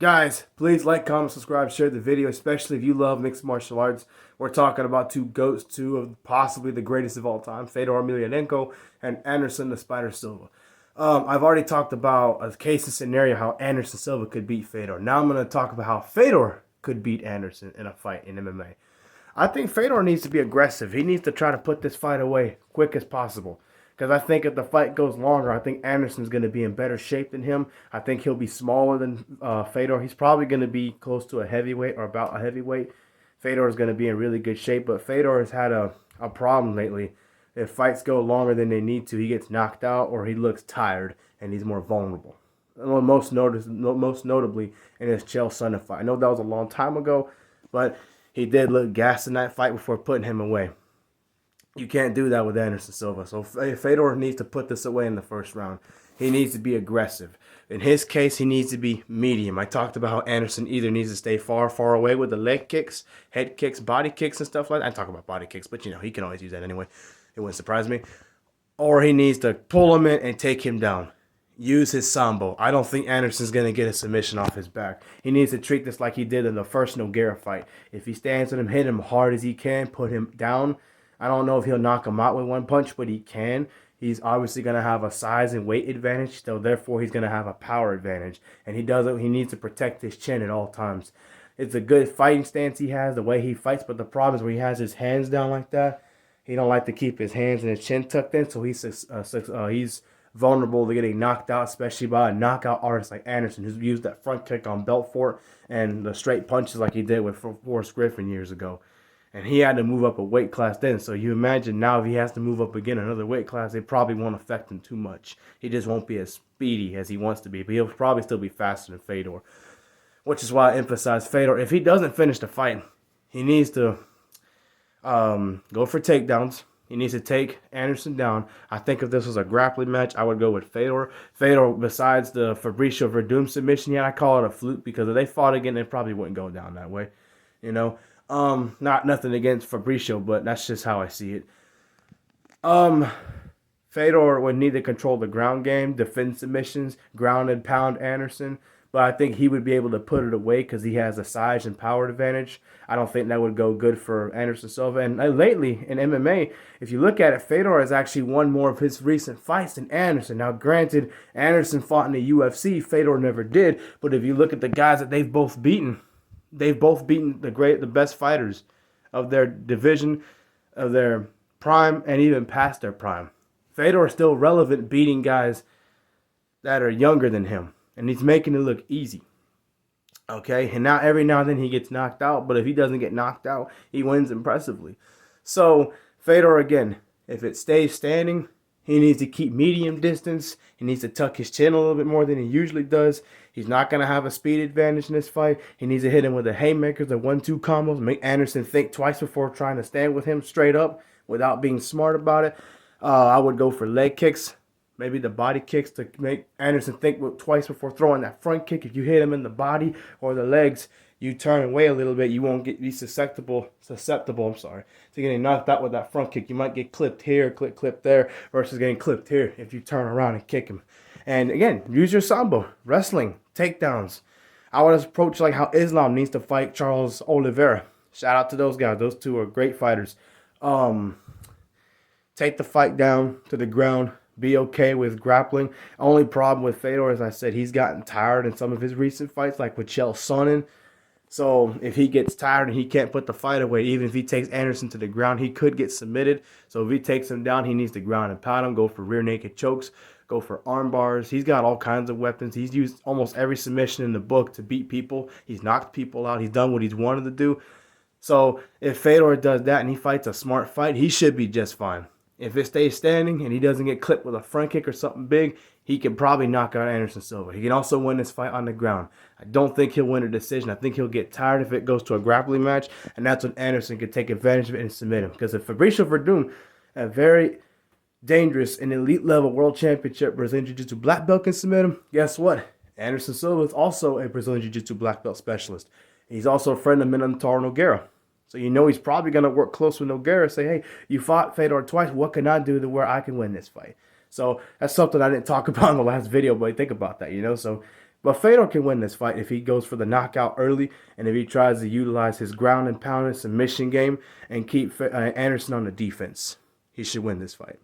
Guys, please like, comment, subscribe, share the video, especially if you love mixed martial arts. We're talking about two GOATs, two of possibly the greatest of all time, Fedor Emelianenko and Anderson the Spider Silva. I've already talked about a case and scenario how Anderson Silva could beat Fedor. Now I'm going to talk about how Fedor could beat Anderson in a fight in MMA. I think Fedor needs to be aggressive. He needs to try to put this fight away quick as possible. Because I think if the fight goes longer, I think Anderson's going to be in better shape than him. I think he'll be smaller than Fedor. He's probably going to be close to a heavyweight or about a heavyweight. Fedor is going to be in really good shape, but Fedor has had a problem lately. If fights go longer than they need to, he gets knocked out or he looks tired and he's more vulnerable. Most notably in his Chael Sonnen fight. I know that was a long time ago, but he did look gassed in that fight before putting him away. You can't do that with Anderson Silva. So Fedor needs to put this away in the first round. He needs to be aggressive. In his case, he needs to be medium. I talked about how Anderson either needs to stay far, far away with the leg kicks, head kicks, body kicks, and stuff like that. I talk about body kicks, but he can always use that anyway. It wouldn't surprise me. Or he needs to pull him in and take him down. Use his sambo. I don't think Anderson's going to get a submission off his back. He needs to treat this like he did in the first Nogueira fight. If he stands with him, hit him hard as he can, put him down. I don't know if he'll knock him out with one punch, but he can. He's obviously going to have a size and weight advantage, so therefore he's going to have a power advantage. And he needs to protect his chin at all times. It's a good fighting stance he has, the way he fights, but the problem is when he has his hands down like that, he don't like to keep his hands and his chin tucked in, so he's vulnerable to getting knocked out, especially by a knockout artist like Anderson, who's used that front kick on Belfort and the straight punches like he did with Forrest Griffin years ago. And he had to move up a weight class then. So you imagine now if he has to move up again another weight class, it probably won't affect him too much. He just won't be as speedy as he wants to be. But he'll probably still be faster than Fedor. Which is why I emphasize Fedor. If he doesn't finish the fight, he needs to go for takedowns. He needs to take Anderson down. I think if this was a grappling match, I would go with Fedor. Fedor, besides the Fabricio Verdum submission, I call it a fluke because if they fought again, it probably wouldn't go down that way. Not nothing against Fabricio, but that's just how I see it. Fedor would need to control the ground game, defend submissions, ground and pound Anderson. But I think he would be able to put it away because he has a size and power advantage. I don't think that would go good for Anderson Silva. And lately in MMA, if you look at it, Fedor has actually won more of his recent fights than Anderson. Now, granted, Anderson fought in the UFC. Fedor never did. But if you look at the guys that they've both beaten the best fighters of their division, of their prime, and even past their prime. Fedor is still relevant, beating guys that are younger than him, and he's making it look easy. Okay, and now every now and then he gets knocked out, but if he doesn't get knocked out, he wins impressively. So Fedor, again, if it stays standing, he needs to keep medium distance. He needs to tuck his chin a little bit more than he usually does. He's not going to have a speed advantage in this fight. He needs to hit him with the haymakers, the 1-2 combos, make Anderson think twice before trying to stand with him straight up without being smart about it. I would go for leg kicks, maybe the body kicks to make Anderson think twice before throwing that front kick. If you hit him in the body or the legs, you turn away a little bit, you won't be susceptible, to getting knocked out with that front kick. You might get clipped here, clipped there, versus getting clipped here if you turn around and kick him. And again, use your sambo, wrestling, takedowns. I would approach like how Islam needs to fight Charles Oliveira. Shout out to those guys. Those two are great fighters. Take the fight down to the ground. Be okay with grappling. Only problem with Fedor, as I said, he's gotten tired in some of his recent fights, like with Chael Sonnen. So if he gets tired and he can't put the fight away, even if he takes Anderson to the ground, he could get submitted. So if he takes him down, he needs to ground and pound him, go for rear naked chokes, go for arm bars. He's got all kinds of weapons. He's used almost every submission in the book to beat people. He's knocked people out. He's done what he's wanted to do. So if Fedor does that and he fights a smart fight, he should be just fine. If it stays standing and he doesn't get clipped with a front kick or something big, he can probably knock out Anderson Silva. He can also win this fight on the ground. I don't think he'll win a decision. I think he'll get tired if it goes to a grappling match, and that's when Anderson can take advantage of it and submit him. Because if Fabricio Verdum, a very dangerous and elite level world championship Brazilian Jiu-Jitsu black belt, can submit him, guess what? Anderson Silva is also a Brazilian Jiu-Jitsu black belt specialist. He's also a friend of Minotauro Nogueira. So he's probably going to work close with Nogueira, say, hey, you fought Fedor twice. What can I do to where I can win this fight? So that's something I didn't talk about in the last video, but think about that, So But Fedor can win this fight if he goes for the knockout early and if he tries to utilize his ground and pound and submission game and keep Anderson on the defense. He should win this fight.